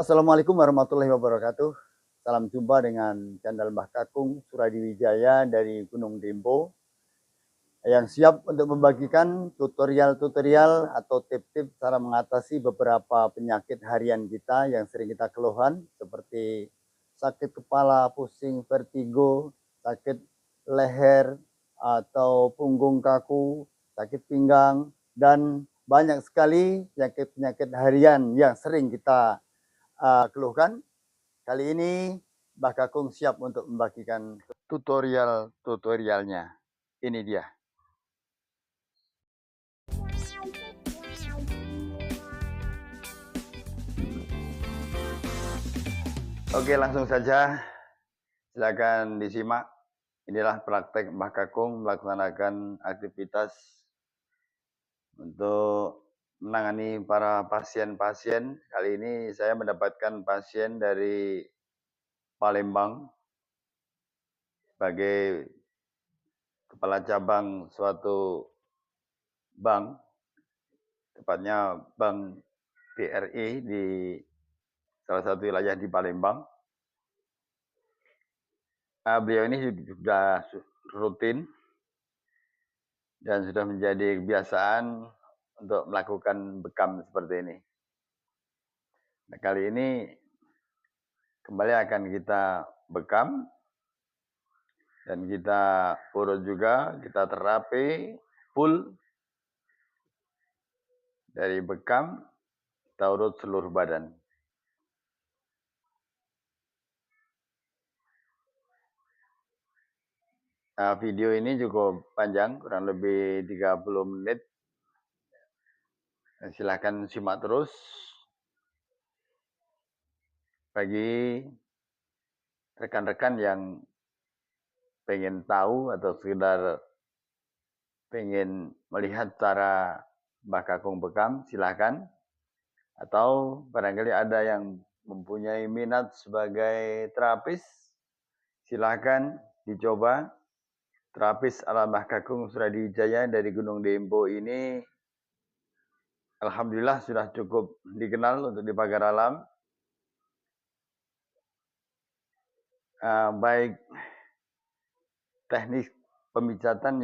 Assalamualaikum warahmatullahi wabarakatuh. Salam jumpa dengan channel Mbah Kakung Suradiwijaya dari Gunung Dempo yang siap untuk membagikan tutorial-tutorial atau tips-tips cara mengatasi beberapa penyakit harian kita yang sering kita keluhan seperti sakit kepala, pusing, vertigo, sakit leher atau punggung kaku, sakit pinggang, dan banyak sekali penyakit-penyakit harian yang sering kita keluhkan. Kali ini Mbah Kakung siap untuk membagikan tutorialnya. Ini dia. Oke, langsung saja. Silakan disimak. Inilah praktek Mbah Kakung melaksanakan aktivitas untuk menangani para pasien-pasien. Kali ini saya mendapatkan pasien dari Palembang sebagai kepala cabang suatu bank, tepatnya Bank BRI di salah satu wilayah di Palembang. Beliau ini sudah rutin dan sudah menjadi kebiasaan untuk melakukan bekam seperti ini. Nah, kali ini kembali akan kita bekam dan kita urut juga, kita terapi full dari bekam, kita urut seluruh badan. Video ini cukup panjang, kurang lebih 30 menit. Silahkan simak terus. Bagi rekan-rekan yang pengen tahu atau sekedar pengen melihat cara Mbah Kakung bekam, silahkan. Atau barangkali ada yang mempunyai minat sebagai terapis, silahkan dicoba. Terapis ala Mbah Kakung Suradiwijaya dari Gunung Dempo ini alhamdulillah sudah cukup dikenal untuk di pagar alam. Baik teknik pemijatan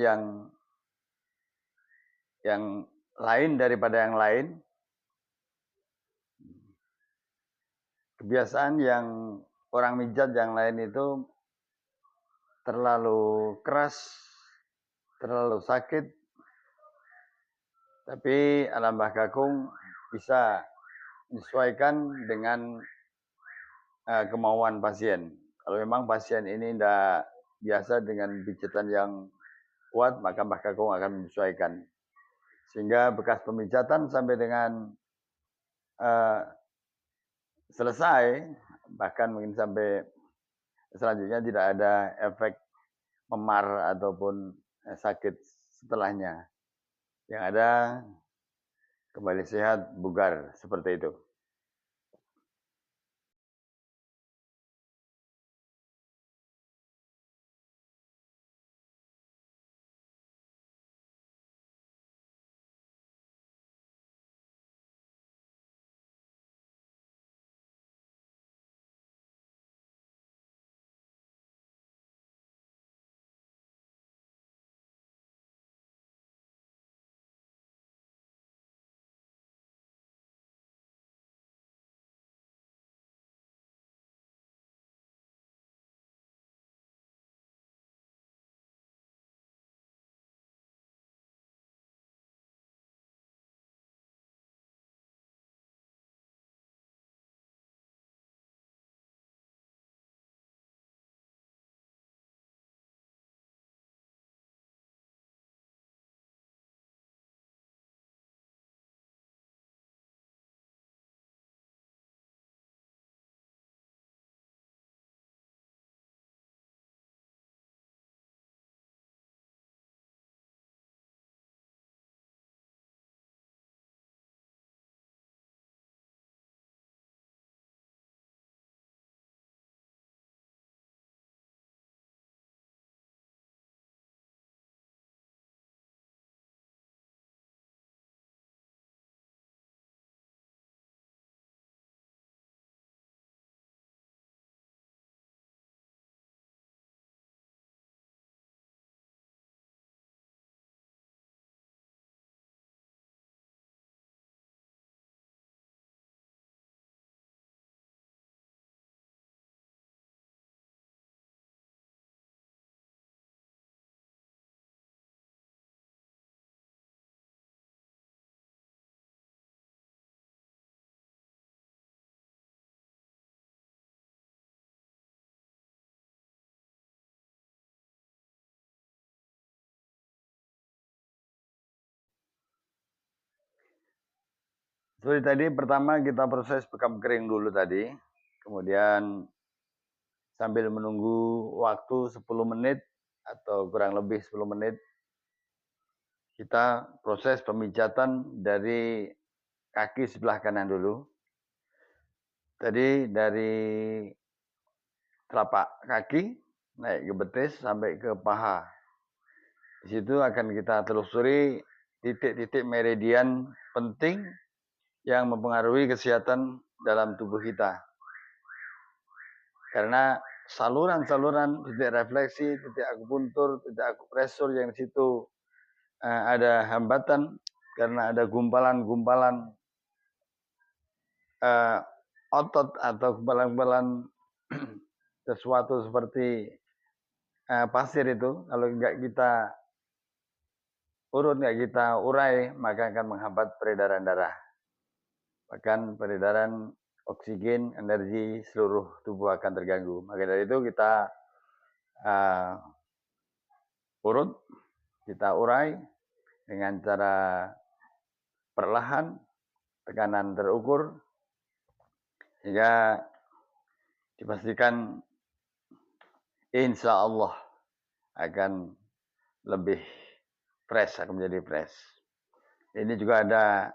yang lain daripada yang lain. Kebiasaan yang orang mijat yang lain itu terlalu keras, terlalu sakit. Tapi alam Mbah Kakung bisa menyesuaikan dengan kemauan pasien. Kalau memang pasien ini tidak biasa dengan pijatan yang kuat, maka Mbah Kakung akan menyesuaikan. Sehingga bekas pemijatan sampai dengan selesai, bahkan mungkin sampai selanjutnya tidak ada efek memar ataupun sakit setelahnya. Yang ada kembali sehat, bugar, seperti itu. Seperti tadi, pertama kita proses bekam kering dulu tadi. Kemudian sambil menunggu waktu 10 menit atau kurang lebih 10 menit, kita proses pemijatan dari kaki sebelah kanan dulu. Tadi dari telapak kaki naik ke betis sampai ke paha. Di situ akan kita telusuri titik-titik meridian penting yang mempengaruhi kesehatan dalam tubuh kita. Karena saluran-saluran titik refleksi, titik akupuntur, titik akupresur yang di situ ada hambatan karena ada gumpalan-gumpalan otot atau gumpalan-gumpalan sesuatu seperti pasir itu, kalau nggak kita urut, nggak kita urai, maka akan menghambat peredaran darah. Bahkan peredaran oksigen, energi seluruh tubuh akan terganggu. Maka dari itu kita urut, kita urai dengan cara perlahan, tekanan terukur, sehingga dipastikan insya Allah akan lebih fresh, akan menjadi fresh. Ini juga ada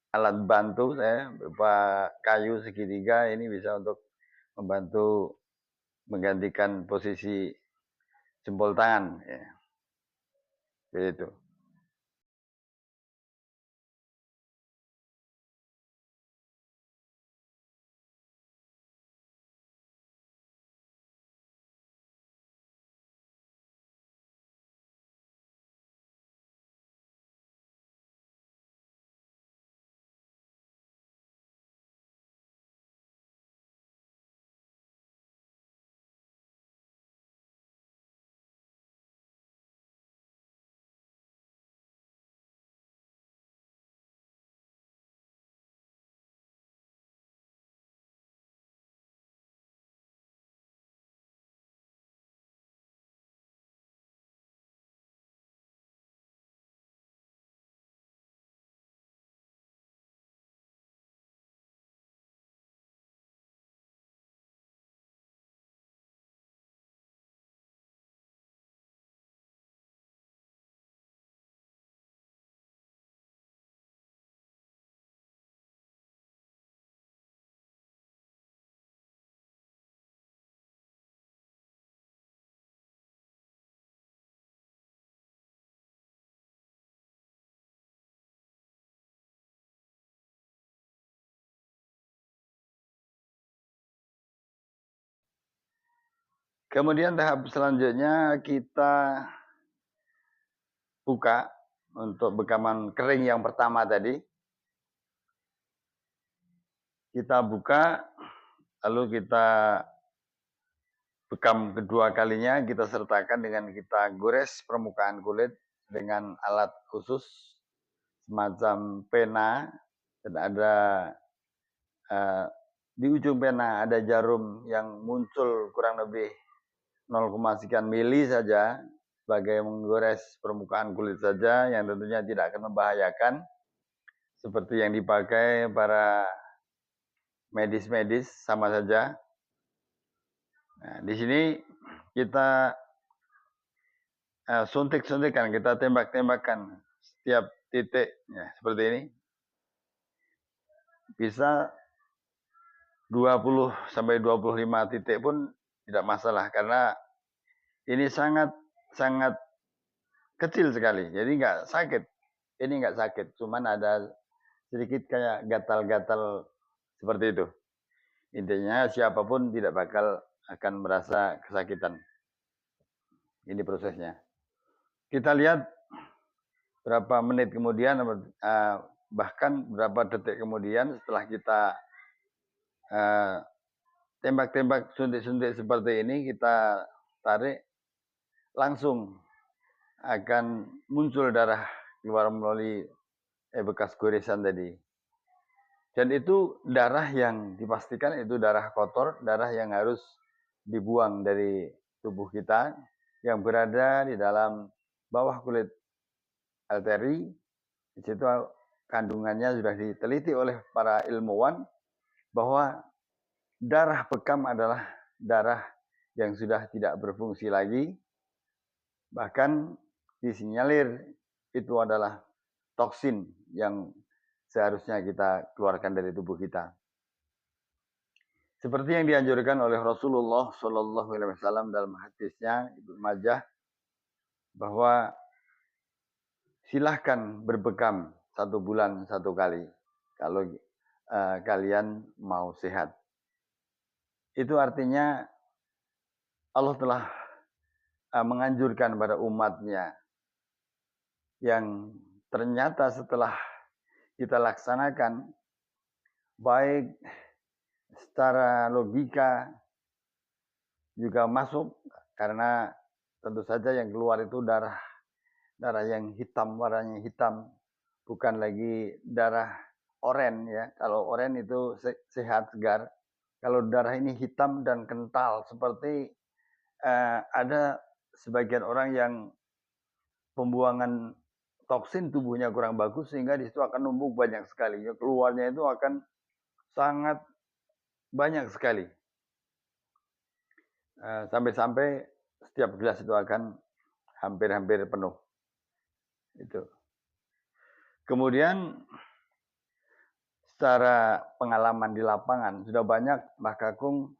alat bantu saya berupa kayu segitiga, ini bisa untuk membantu menggantikan posisi jempol tangan, ya. Begitu. Kemudian tahap selanjutnya kita buka untuk bekaman kering yang pertama tadi. Kita buka, lalu kita bekam kedua kalinya, kita sertakan dengan kita gores permukaan kulit dengan alat khusus semacam pena, dan ada di ujung pena ada jarum yang muncul kurang lebih 0,sekian mili saja sebagai menggores permukaan kulit saja, yang tentunya tidak akan membahayakan seperti yang dipakai para medis-medis, sama saja. Nah, di sini kita suntik-suntikan, kita tembak-tembakan setiap titik, ya, seperti ini. Bisa 20 sampai 25 titik pun tidak masalah, karena ini sangat kecil sekali, jadi nggak sakit. Ini nggak sakit, cuman ada sedikit kayak gatal-gatal seperti itu. Intinya siapapun tidak bakal akan merasa kesakitan. Ini prosesnya. Kita lihat berapa menit kemudian, bahkan berapa detik kemudian setelah kita tembak-tembak, suntik-suntik seperti ini, kita tarik, langsung akan muncul darah keluar melalui bekas goresan tadi. Dan itu darah yang dipastikan itu darah kotor, darah yang harus dibuang dari tubuh kita, yang berada di dalam bawah kulit arteri. Di situ kandungannya sudah diteliti oleh para ilmuwan bahwa darah bekam adalah darah yang sudah tidak berfungsi lagi, bahkan disinyalir itu adalah toksin yang seharusnya kita keluarkan dari tubuh kita. Seperti yang dianjurkan oleh Rasulullah Shallallahu Alaihi Wasallam dalam hadisnya Ibnu Majah, bahwa silahkan berbekam 1 bulan 1 kali kalau kalian mau sehat. Itu artinya Allah telah menganjurkan pada umatnya yang ternyata setelah kita laksanakan, baik secara logika juga masuk, karena tentu saja yang keluar itu darah yang hitam, warnanya hitam, bukan lagi darah oren ya. Kalau oren itu sehat, segar. Kalau darah ini hitam dan kental, seperti ada sebagian orang yang pembuangan toksin tubuhnya kurang bagus, sehingga di situ akan numpuk banyak sekali. Keluarnya itu akan sangat banyak sekali. Sampai-sampai setiap gelas itu akan hampir-hampir penuh. Itu. Kemudian secara pengalaman di lapangan sudah banyak Mbah Kakung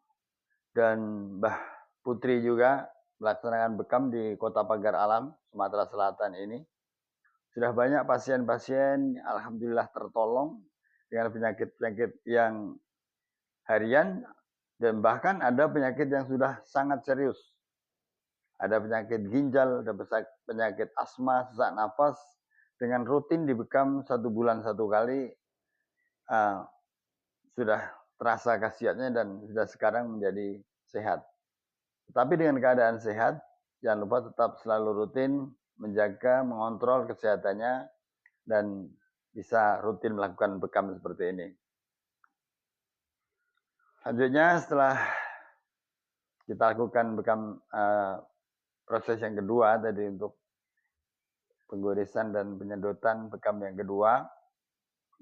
dan Mbah Putri juga melaksanakan bekam di Kota Pagar Alam, Sumatera Selatan ini. Sudah banyak pasien-pasien alhamdulillah tertolong dengan penyakit-penyakit yang harian, dan bahkan ada penyakit yang sudah sangat serius. Ada penyakit ginjal, ada penyakit asma, sesak nafas, dengan rutin dibekam 1 bulan 1 kali, sudah terasa khasiatnya dan sudah sekarang menjadi sehat. Tetapi dengan keadaan sehat, jangan lupa tetap selalu rutin menjaga, mengontrol kesehatannya, dan bisa rutin melakukan bekam seperti ini. Selanjutnya, setelah kita lakukan bekam proses yang kedua tadi untuk penggorisan dan penyedotan, bekam yang kedua,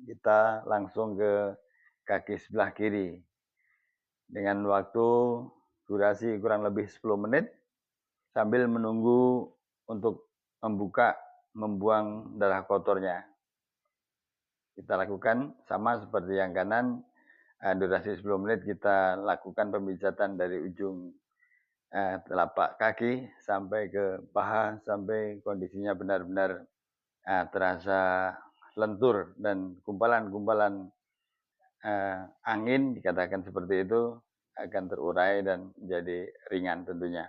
kita langsung ke kaki sebelah kiri dengan waktu durasi kurang lebih 10 menit sambil menunggu untuk membuang darah kotornya. Kita lakukan sama seperti yang kanan, durasi 10 menit kita lakukan pemijatan dari ujung telapak kaki sampai ke paha, sampai kondisinya benar-benar terasa lentur dan gumpalan-gumpalan angin, dikatakan seperti itu, akan terurai dan menjadi ringan tentunya.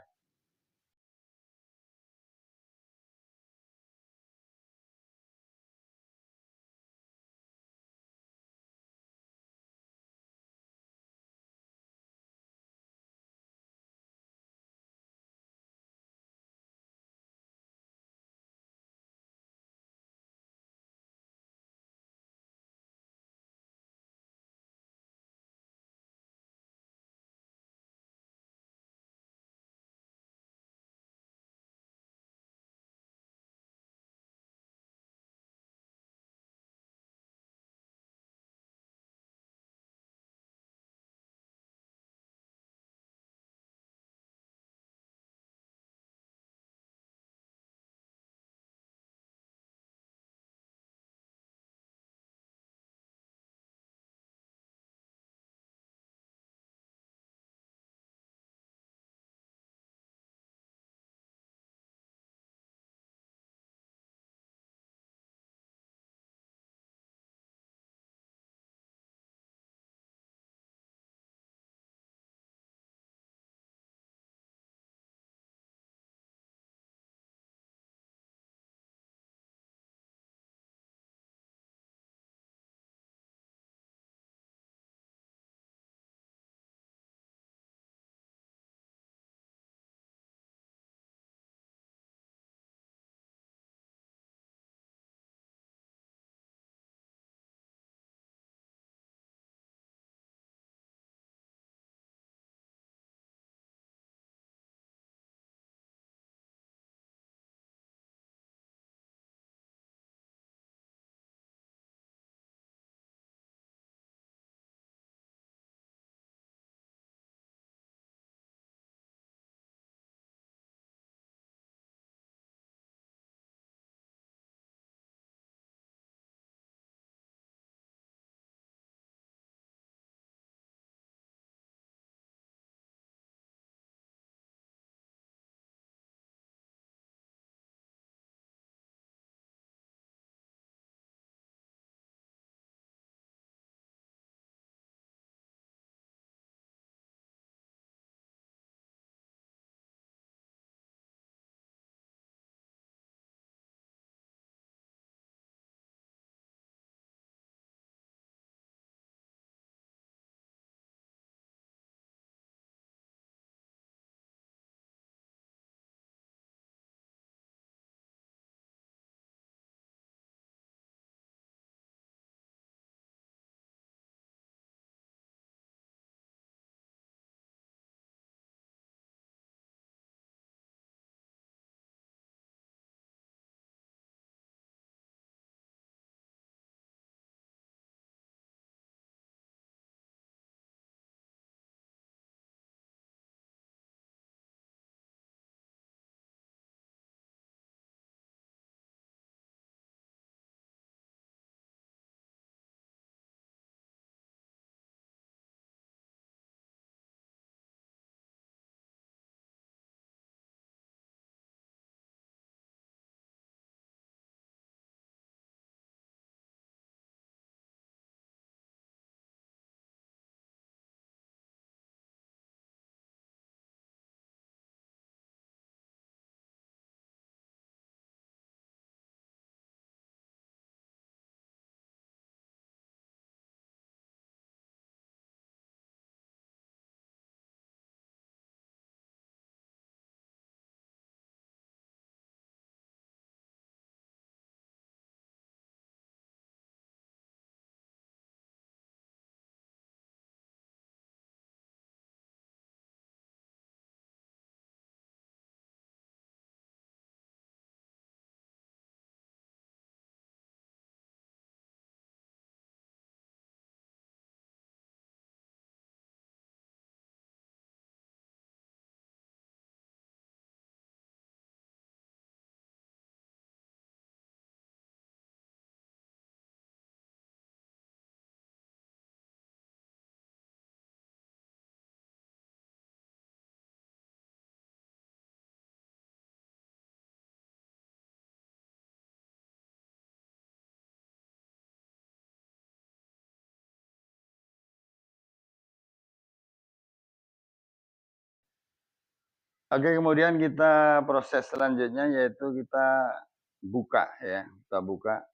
Oke, kemudian kita proses selanjutnya yaitu kita buka ya, kita buka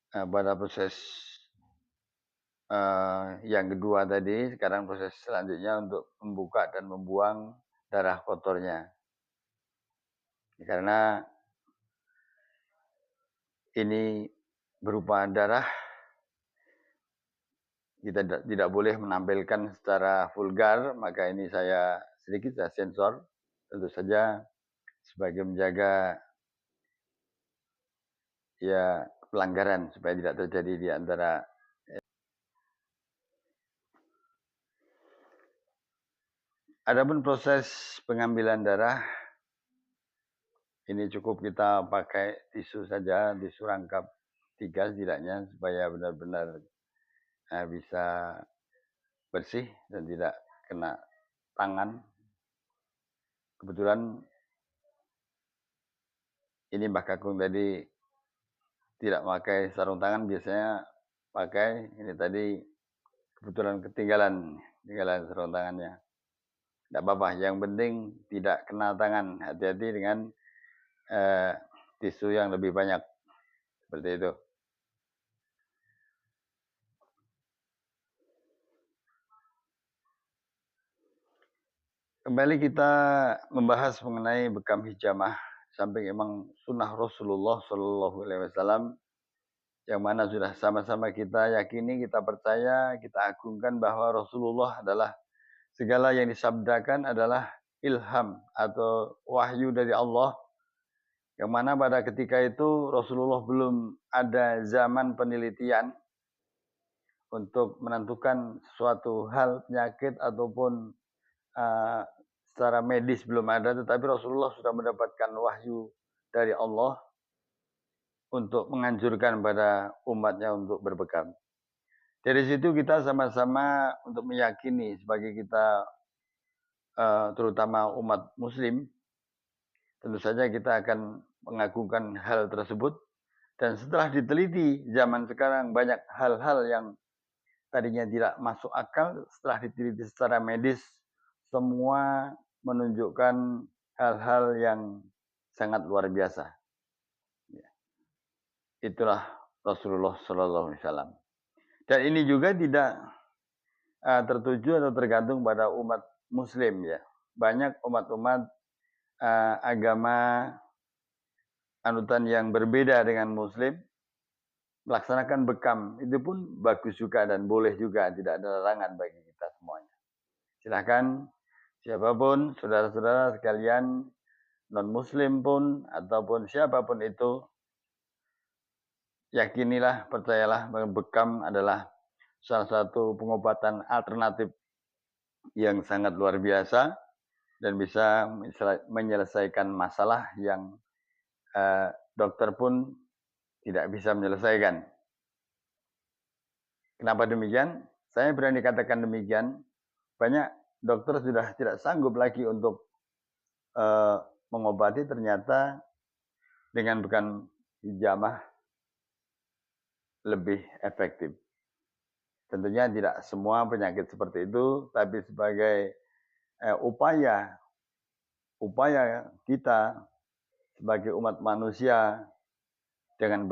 pada proses yang kedua tadi. Sekarang proses selanjutnya untuk membuka dan membuang darah kotornya. Karena ini berupa darah, kita tidak boleh menampilkan secara vulgar, maka ini saya sensor, tentu saja sebagai menjaga ya pelanggaran supaya tidak terjadi di antara. Adapun proses pengambilan darah ini cukup kita pakai tisu saja, tisu rangkap 3 setidaknya supaya benar-benar bisa bersih dan tidak kena tangan. Kebetulan ini Mbah Kakung tadi tidak pakai sarung tangan, biasanya pakai. Ini tadi kebetulan ketinggalan sarung tangannya. Tidak apa-apa, yang penting tidak kena tangan. Hati-hati dengan tisu yang lebih banyak. Seperti itu. Kembali kita membahas mengenai bekam hijamah. Samping emang sunnah Rasulullah Shallallahu Alaihi Wasallam, yang mana sudah sama-sama kita yakini, kita percaya, kita agungkan bahwa Rasulullah adalah segala yang disabdakan adalah ilham atau wahyu dari Allah, yang mana pada ketika itu Rasulullah belum ada zaman penelitian untuk menentukan suatu hal penyakit ataupun secara medis belum ada, tetapi Rasulullah sudah mendapatkan wahyu dari Allah untuk menganjurkan pada umatnya untuk berbekam. Dari situ kita sama-sama untuk meyakini sebagai kita terutama umat muslim, tentu saja kita akan mengagungkan hal tersebut. Dan setelah diteliti zaman sekarang banyak hal-hal yang tadinya tidak masuk akal, setelah diteliti secara medis, semua menunjukkan hal-hal yang sangat luar biasa. Itulah Rasulullah Sallallahu Alaihi Wasallam. Dan ini juga tidak tertuju atau tergantung pada umat Muslim ya. Banyak umat-umat agama anutan yang berbeda dengan Muslim melaksanakan bekam. Itu pun bagus juga dan boleh juga, tidak ada larangan bagi kita semuanya. Silahkan siapapun, saudara-saudara sekalian, non-Muslim pun ataupun siapapun itu, yakinilah, percayalah bahwa bekam adalah salah satu pengobatan alternatif yang sangat luar biasa dan bisa menyelesaikan masalah yang dokter pun tidak bisa menyelesaikan. Kenapa demikian? Saya berani katakan demikian. Banyak dokter sudah tidak sanggup lagi untuk mengobati, ternyata dengan bekam hijamah lebih efektif. Tentunya tidak semua penyakit seperti itu, tapi sebagai upaya kita sebagai umat manusia jangan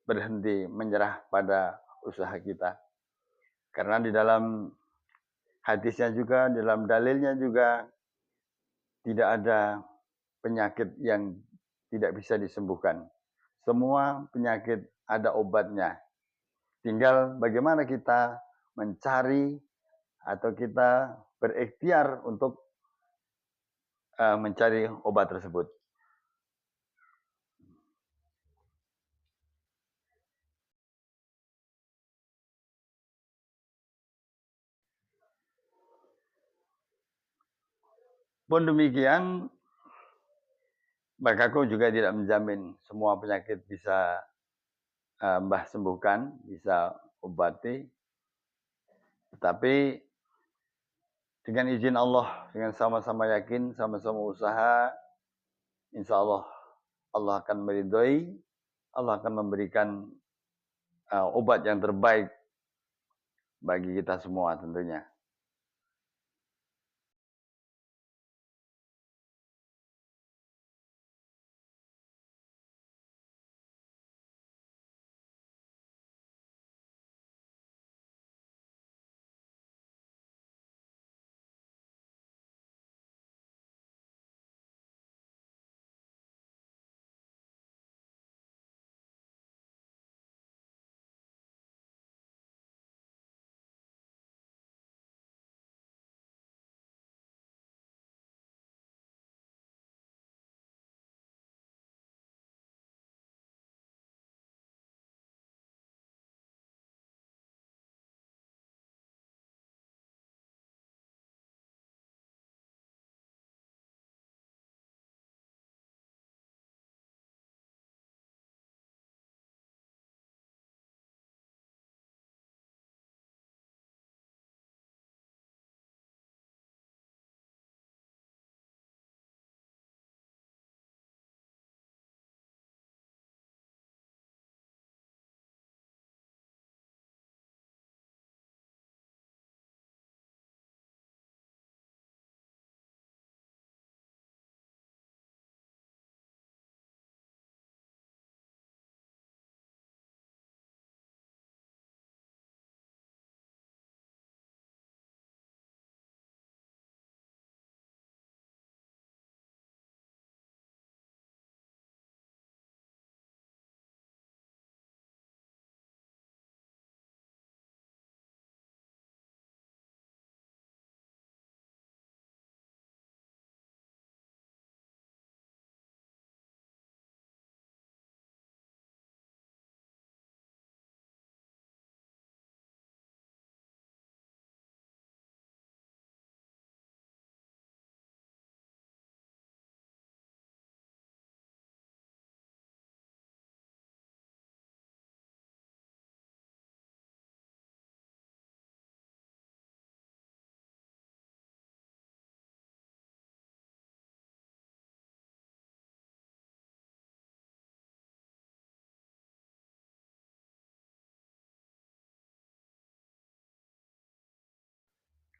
berhenti menyerah pada usaha kita. Karena di dalam hadisnya juga, di dalam dalilnya juga, tidak ada penyakit yang tidak bisa disembuhkan. Semua penyakit ada obatnya. Tinggal bagaimana kita mencari atau kita berikhtiar untuk mencari obat tersebut. Pun demikian, Mbak Kakung juga tidak menjamin semua penyakit bisa Mbah sembuhkan, bisa obati. Tetapi dengan izin Allah, dengan sama-sama yakin, sama-sama usaha, insya Allah Allah akan meridhoi, Allah akan memberikan obat yang terbaik bagi kita semua tentunya.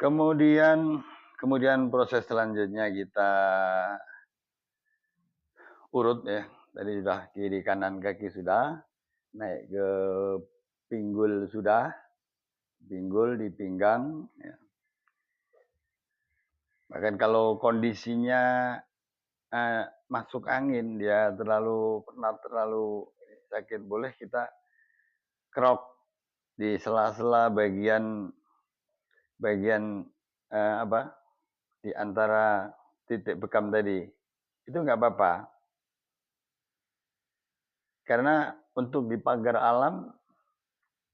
Kemudian proses selanjutnya kita urut ya. Tadi sudah kiri kanan kaki sudah, naik ke pinggul sudah, pinggul di pinggang. Ya. Bahkan kalau kondisinya masuk angin, dia terlalu sakit, boleh kita krok di sela-sela bagian di antara titik bekam tadi. Itu nggak apa-apa. Karena untuk di pagar alam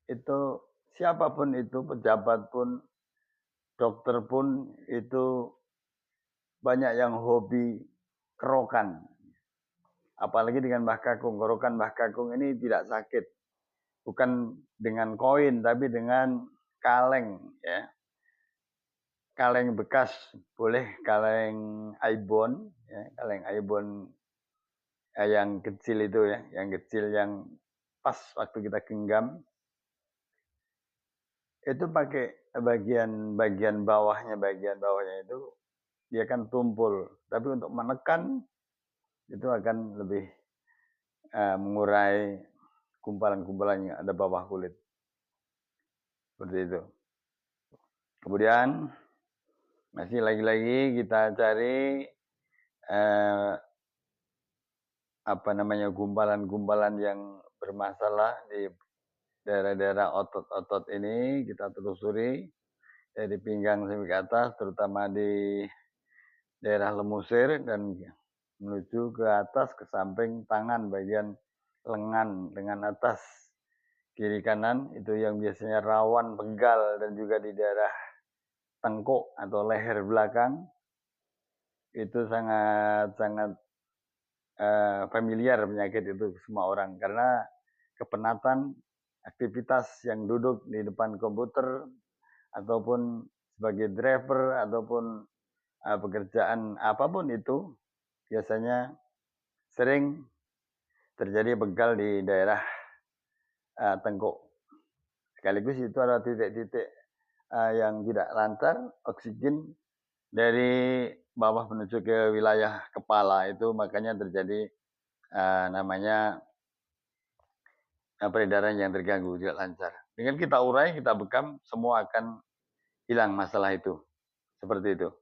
itu siapapun itu, pejabat pun, dokter pun itu banyak yang hobi kerokan. Apalagi dengan Mbah Kakung. Kerokan Mbah Kakung ini tidak sakit. Bukan dengan koin, tapi dengan kaleng. Ya. Kaleng bekas, boleh kaleng aibon. Ya. Kaleng aibon yang kecil itu ya. Yang kecil yang pas waktu kita genggam. Itu pakai bagian bawahnya itu dia kan tumpul, tapi untuk menekan itu akan lebih mengurai gumpalan-gumpalan yang ada bawah kulit seperti itu. Kemudian masih lagi-lagi kita cari gumpalan-gumpalan yang bermasalah di daerah-daerah otot-otot ini, kita telusuri dari pinggang sampai ke atas, terutama di daerah lemusir dan menuju ke atas ke samping tangan bagian lengan atas kiri kanan itu yang biasanya rawan pegal, dan juga di daerah tengkuk atau leher belakang itu sangat familiar penyakit itu semua orang, karena kepenatan aktivitas yang duduk di depan komputer ataupun sebagai driver ataupun pekerjaan apapun itu biasanya sering terjadi pegal di daerah tengkuk. Sekaligus itu adalah titik-titik yang tidak lancar, oksigen dari bawah menuju ke wilayah kepala itu, makanya terjadi namanya peredaran yang terganggu, tidak lancar. Dengan kita urai, kita bekam, semua akan hilang masalah itu. Seperti itu.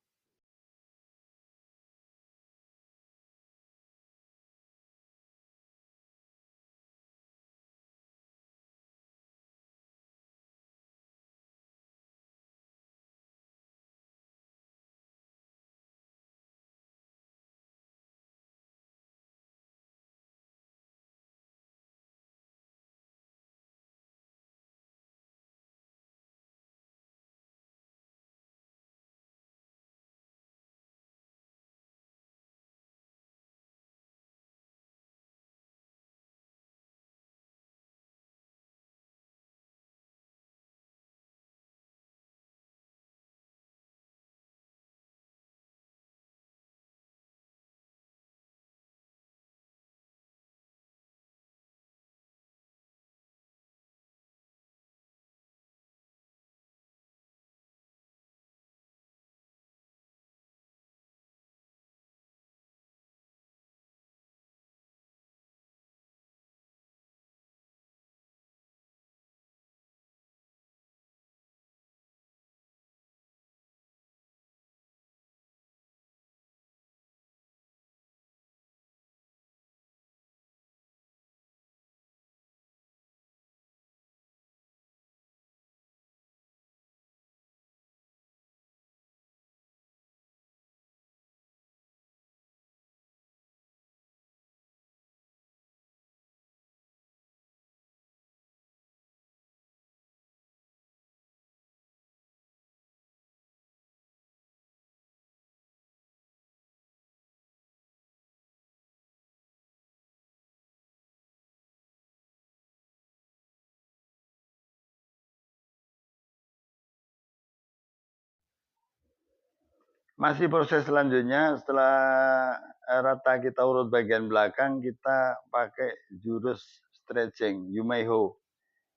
Masih proses selanjutnya, setelah rata kita urut bagian belakang, kita pakai jurus stretching, Yumei Ho.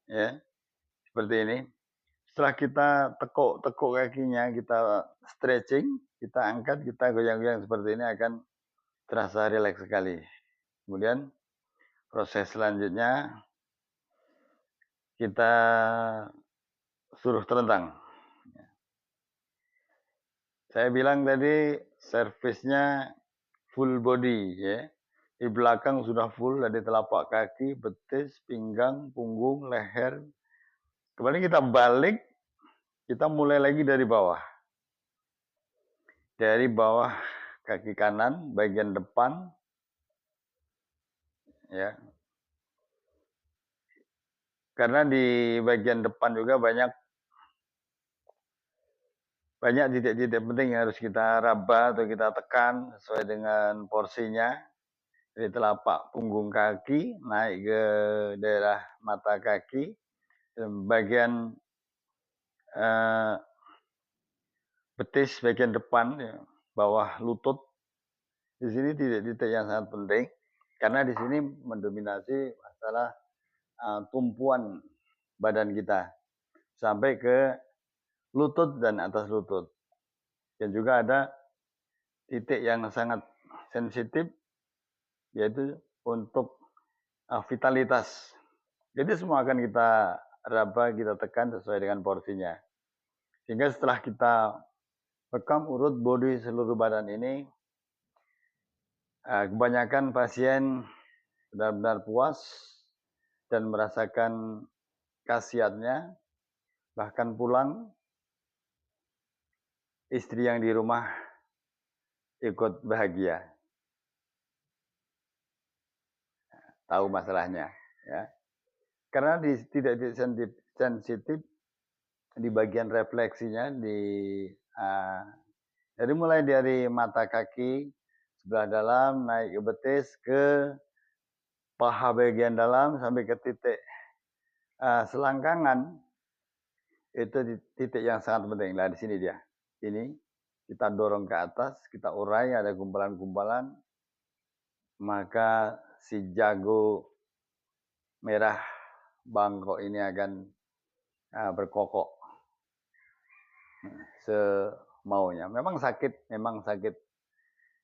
Ya, seperti ini. Setelah kita tekuk kakinya, kita stretching, kita angkat, kita goyang-goyang seperti ini akan terasa rileks sekali. Kemudian proses selanjutnya kita suruh terentang. Saya bilang tadi servisnya full body ya. Di belakang sudah full dari telapak kaki, betis, pinggang, punggung, leher. Kemudian kita balik, kita mulai lagi dari bawah. Dari bawah kaki kanan, bagian depan, ya. Karena di bagian depan juga banyak titik-titik penting yang harus kita raba atau kita tekan sesuai dengan porsinya. Dari telapak punggung kaki naik ke daerah mata kaki, bagian betis bagian depan, ya, bawah lutut. Di sini titik-titik yang sangat penting karena di sini mendominasi masalah tumpuan badan kita sampai ke lutut dan atas lutut. Dan juga ada titik yang sangat sensitif yaitu untuk vitalitas. Jadi semua akan kita raba, kita tekan sesuai dengan porsinya. Sehingga setelah kita rekam urut body seluruh badan ini, kebanyakan pasien benar-benar puas dan merasakan khasiatnya, bahkan pulang istri yang di rumah ikut bahagia, tahu masalahnya, ya. Karena tidak sensitif di bagian refleksinya jadi mulai dari mata kaki sebelah dalam naik ke betis ke paha bagian dalam sampai ke titik selangkangan, itu titik yang sangat penting. Nah di sini dia, ini kita dorong ke atas, kita urai ada gumpalan-gumpalan, maka si jago merah bangkok ini akan berkokok semaunya. Memang sakit,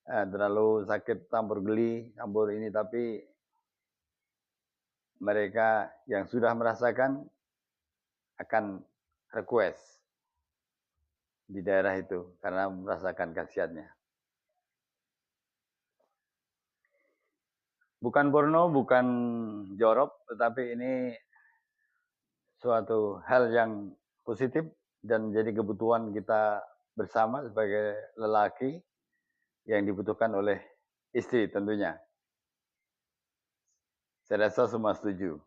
terlalu sakit campur geli, campur ini, tapi mereka yang sudah merasakan akan request di daerah itu karena merasakan khasiatnya. Bukan porno, bukan jorok, tetapi ini suatu hal yang positif dan jadi kebutuhan kita bersama sebagai lelaki yang dibutuhkan oleh istri tentunya. Saya rasa semua setuju.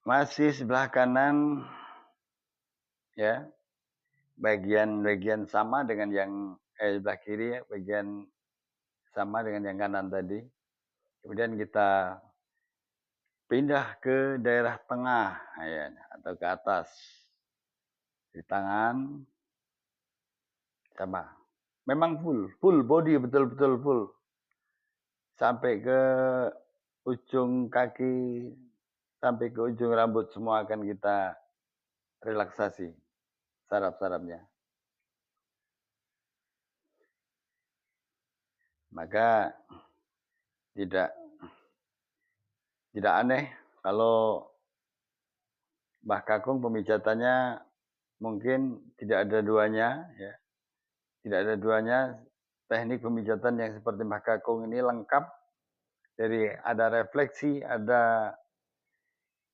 Masih sebelah kanan, ya, bagian sama dengan yang sebelah kiri, ya, bagian sama dengan yang kanan tadi. Kemudian kita pindah ke daerah tengah ya, atau ke atas. Di tangan sama. Memang full body betul-betul full. Sampai ke ujung kaki, sampai ke ujung rambut semua akan kita relaksasi saraf-sarafnya. Maka tidak aneh kalau Mbah Kakung pemijatannya mungkin tidak ada duanya, ya. Tidak ada duanya. Teknik pemijatan yang seperti Mbah Kakung ini lengkap. Jadi ada refleksi, ada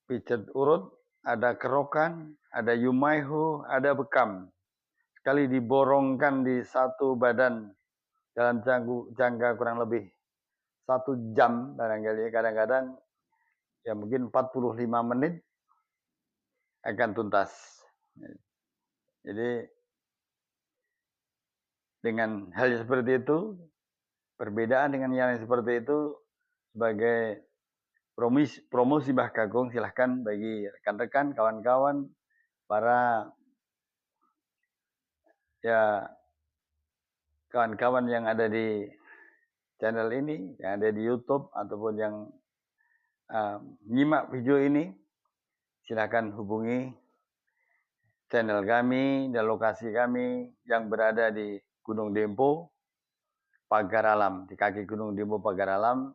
pijat urut, ada kerokan, ada yumaihu, ada bekam. Sekali diborongkan di satu badan dalam jangka kurang lebih 1 jam barangkali, kadang-kadang ya mungkin 45 menit akan tuntas. Jadi dengan hal yang seperti itu, perbedaan dengan yang seperti itu, sebagai promosi Mbah Kakung, silahkan bagi rekan-rekan, kawan-kawan, para ya kawan-kawan yang ada di channel ini, yang ada di YouTube ataupun yang menyimak video ini, silahkan hubungi channel kami dan lokasi kami yang berada di Gunung Dempo, Pagar Alam, di kaki Gunung Dempo Pagar Alam,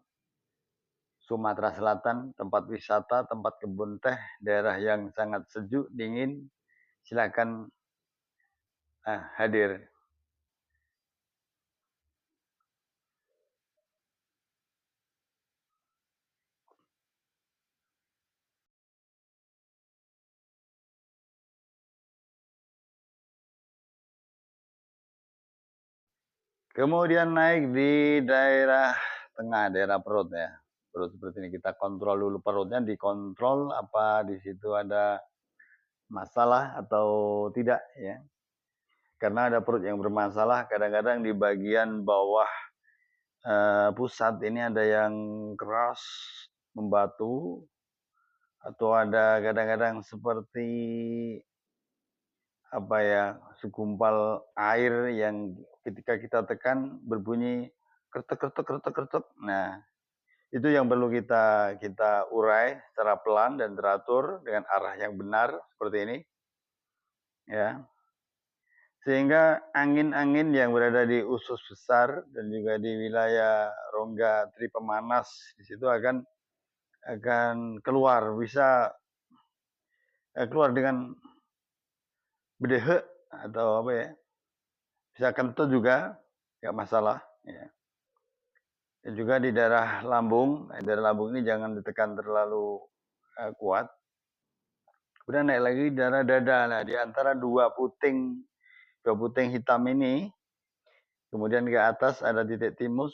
Sumatera Selatan, tempat wisata, tempat kebun teh, daerah yang sangat sejuk, dingin. Silakan hadir. Kemudian naik di daerah tengah, daerah perut ya. Perut seperti ini, kita kontrol dulu perutnya, dikontrol apa di situ ada masalah atau tidak ya. Karena ada perut yang bermasalah, kadang-kadang di bagian bawah pusat ini ada yang keras, membatu, atau ada kadang-kadang seperti apa ya, segumpal air yang ketika kita tekan berbunyi kretek kretek kretek kretek. Nah, itu yang perlu kita urai secara pelan dan teratur dengan arah yang benar seperti ini. Ya. Sehingga angin-angin yang berada di usus besar dan juga di wilayah rongga tripemanas di situ akan keluar, bisa keluar dengan bedehek atau apa ya, bisa kentut juga, nggak masalah. Ya. Dan juga di daerah lambung, ini jangan ditekan terlalu kuat. Kemudian naik lagi di daerah dada, nah di antara dua puting hitam ini, kemudian ke atas ada titik timus,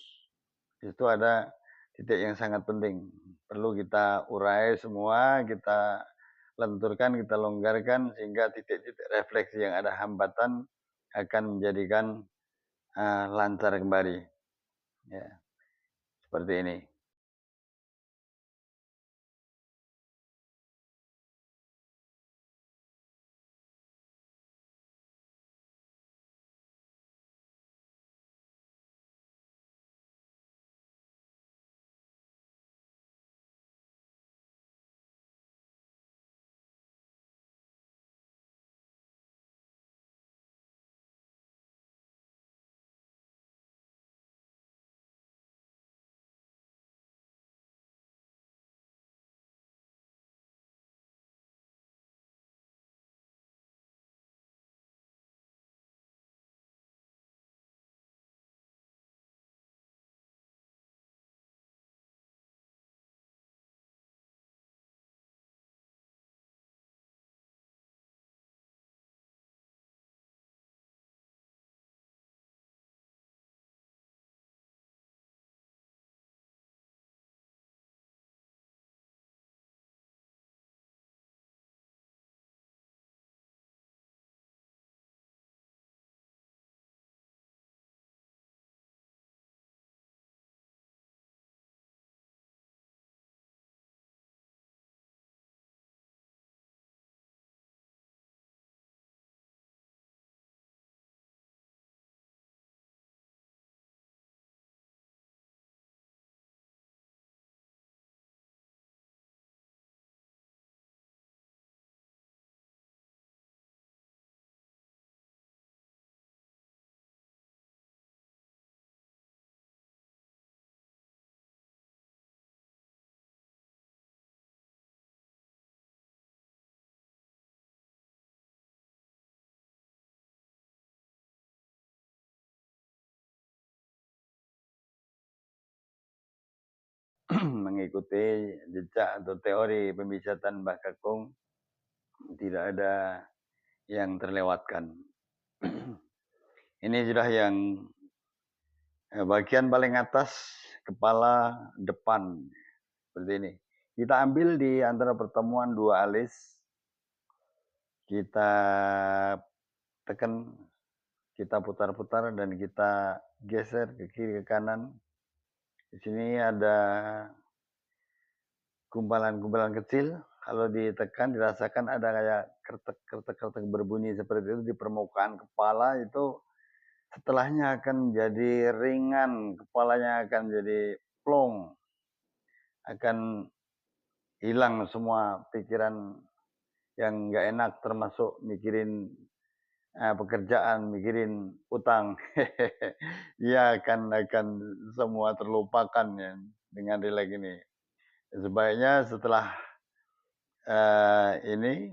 di situ ada titik yang sangat penting. Perlu kita urai semua, kita lenturkan, kita longgarkan, sehingga titik-titik refleksi yang ada hambatan akan menjadikan lancar kembali. Ya, seperti ini. mengikuti jejak atau teori pemijatan Mbah Kakung, tidak ada yang terlewatkan. Ini sudah yang bagian paling atas, kepala depan, seperti ini. Kita ambil di antara pertemuan dua alis, kita tekan, kita putar-putar dan kita geser ke kiri ke kanan. Di sini ada gumpalan-gumpalan kecil. Kalau ditekan dirasakan ada kayak kertek-kertek berbunyi seperti itu di permukaan kepala itu. Setelahnya akan jadi ringan, kepalanya akan jadi plong, akan hilang semua pikiran yang nggak enak, termasuk mikirin pekerjaan, mikirin utang. Ya akan semua terlupakan ya dengan rileks ini. Sebaiknya setelah ini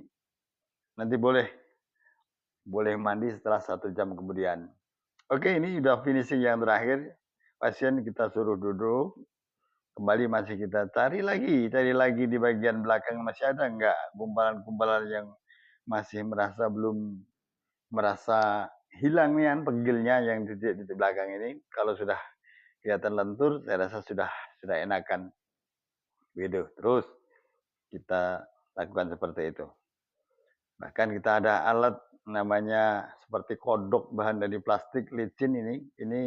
nanti boleh mandi setelah 1 jam kemudian. Oke, ini udah finishing yang terakhir. Pasien kita suruh duduk. Kembali masih kita cari lagi di bagian belakang, masih ada enggak gumpalan-gumpalan yang masih belum merasa hilang nih kan pegilnya yang titik-titik belakang ini. Kalau sudah kelihatan lentur, saya rasa sudah enakan. Begitu. Terus kita lakukan seperti itu. Bahkan kita ada alat namanya seperti kodok bahan dari plastik licin ini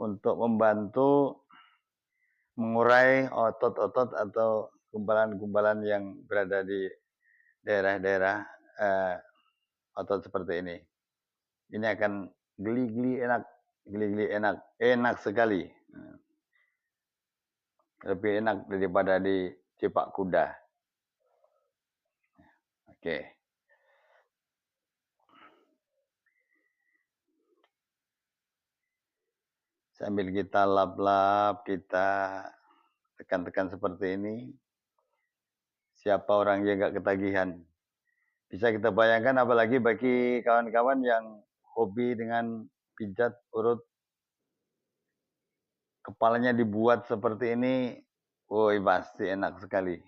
untuk membantu mengurai otot-otot atau gumpalan-gumpalan yang berada di daerah-daerah otot seperti ini. Ini akan geli-geli enak sekali. Lebih enak daripada di cepak kuda. Oke. Sambil kita lap-lap, kita tekan-tekan seperti ini. Siapa orang yang nggak ketagihan? Bisa kita bayangkan, apalagi bagi kawan-kawan yang hobi dengan pijat urut, kepalanya dibuat seperti ini, woi pasti enak sekali.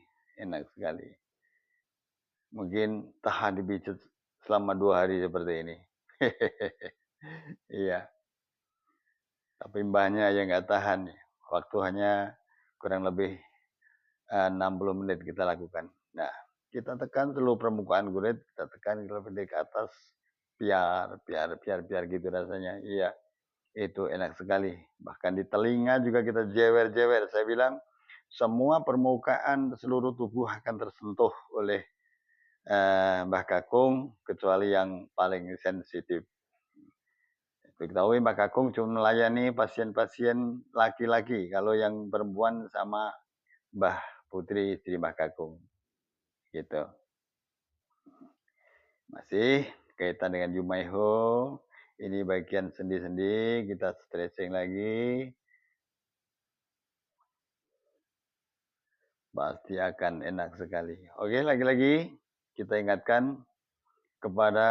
Mungkin tahan dipijat selama 2 hari seperti ini. Iya. Tapi mbahnya yang nggak tahan. Waktu hanya kurang lebih 60 menit kita lakukan. Nah, kita tekan seluruh permukaan kulit, kita tekan lebih ke atas, biar gitu rasanya. Iya, itu enak sekali. Bahkan di telinga juga kita jewer-jewer. Saya bilang semua permukaan seluruh tubuh akan tersentuh oleh Mbah Kakung, kecuali yang paling sensitif. Diketahui Mbah Kakung cuma melayani pasien-pasien laki-laki. Kalau yang perempuan sama Mbah Putri, istri Mbah Kakung. Gitu. Masih kaitan dengan Jumaiho. Ini bagian sendi-sendi, kita stretching lagi. Pasti akan enak sekali. Oke, lagi-lagi kita ingatkan kepada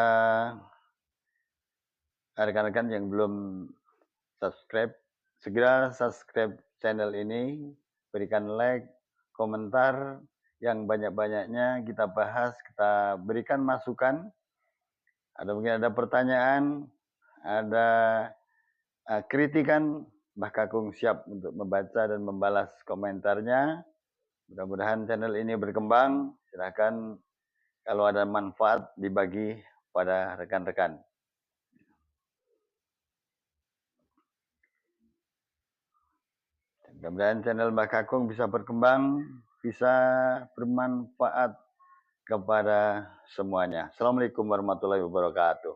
rekan-rekan yang belum subscribe, segera subscribe channel ini, berikan like, komentar yang banyak-banyaknya, kita bahas, kita berikan masukan. Mungkin ada pertanyaan, ada kritikan, Mbah Kakung siap untuk membaca dan membalas komentarnya. Mudah-mudahan channel ini berkembang. Silahkan kalau ada manfaat dibagi pada rekan-rekan. Mudah-mudahan channel Mbah Kakung bisa berkembang, bisa bermanfaat kepada semuanya. Assalamualaikum warahmatullahi wabarakatuh.